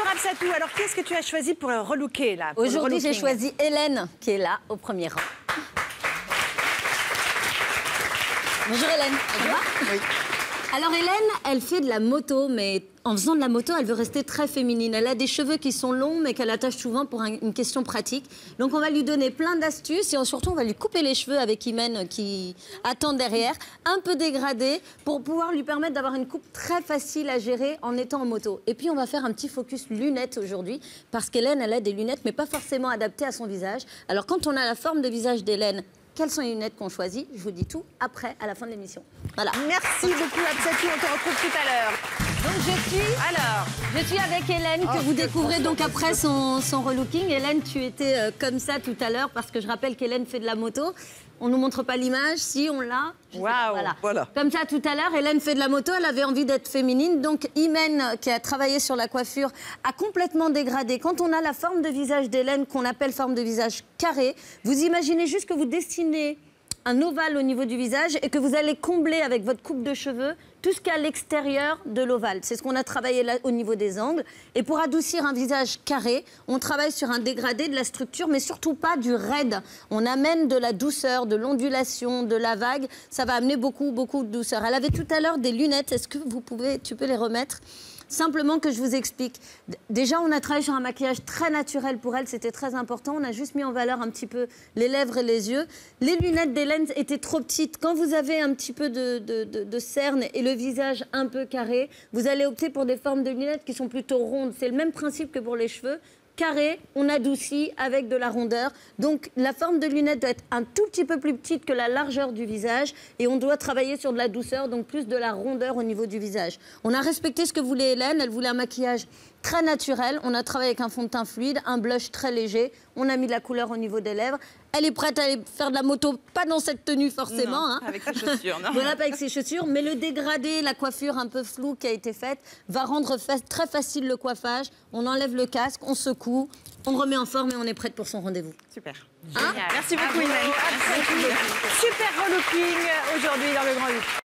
Bonjour Absatou, alors qu'est-ce que tu as choisi pour relooker là? Aujourd'hui, j'ai choisi Hélène qui est là au premier rang. Bonjour Hélène, ça va? Oui. Alors Hélène, elle fait de la moto, mais en faisant de la moto, elle veut rester très féminine. Elle a des cheveux qui sont longs, mais qu'elle attache souvent pour une question pratique. Donc on va lui donner plein d'astuces et surtout on va lui couper les cheveux avec Imen qui attend derrière, un peu dégradé, pour pouvoir lui permettre d'avoir une coupe très facile à gérer en étant en moto. Et puis on va faire un petit focus lunettes aujourd'hui, parce qu'Hélène, elle a des lunettes, mais pas forcément adaptées à son visage. Alors quand on a la forme de visage d'Hélène, quelles sont les lunettes qu'on choisit? Je vous dis tout après, à la fin de l'émission. Voilà. Merci beaucoup Absatou, on te retrouve tout à l'heure. Donc je suis avec Hélène que vous découvrez donc après son relooking. Hélène, tu étais comme ça tout à l'heure parce que je rappelle qu'Hélène fait de la moto. On nous montre pas l'image, si on l'a. Waouh, voilà. Comme ça tout à l'heure, Hélène fait de la moto, elle avait envie d'être féminine. Donc Imen, qui a travaillé sur la coiffure, a complètement dégradé. Quand on a la forme de visage d'Hélène, qu'on appelle forme de visage carré, vous imaginez juste que vous dessinez un ovale au niveau du visage et que vous allez combler avec votre coupe de cheveux tout ce qu'il y a à l'extérieur de l'ovale. C'est ce qu'on a travaillé là au niveau des angles. Et pour adoucir un visage carré, on travaille sur un dégradé de la structure, mais surtout pas du raide. On amène de la douceur, de l'ondulation, de la vague. Ça va amener beaucoup de douceur. Elle avait tout à l'heure des lunettes. Est-ce que tu peux les remettre ? Simplement que je vous explique. Déjà, on a travaillé sur un maquillage très naturel pour elle, c'était très important. On a juste mis en valeur un petit peu les lèvres et les yeux. Les lunettes d'Hélène étaient trop petites. Quand vous avez un petit peu de cerne et le visage un peu carré, vous allez opter pour des formes de lunettes qui sont plutôt rondes. C'est le même principe que pour les cheveux. Carré, on adoucit avec de la rondeur. Donc la forme de lunette doit être un tout petit peu plus petite que la largeur du visage et on doit travailler sur de la douceur, donc plus de la rondeur au niveau du visage. On a respecté ce que voulait Hélène, elle voulait un maquillage très naturel. On a travaillé avec un fond de teint fluide, un blush très léger. On a mis de la couleur au niveau des lèvres. Elle est prête à aller faire de la moto, pas dans cette tenue forcément. Non, avec ses chaussures, non. Voilà, pas avec ses chaussures. Mais le dégradé, la coiffure un peu floue qui a été faite, va rendre très facile le coiffage. On enlève le casque, on secoue, on remet en forme et on est prête pour son rendez-vous. Super. Génial. Merci beaucoup, Imen. Super relooking aujourd'hui dans le Grand 8.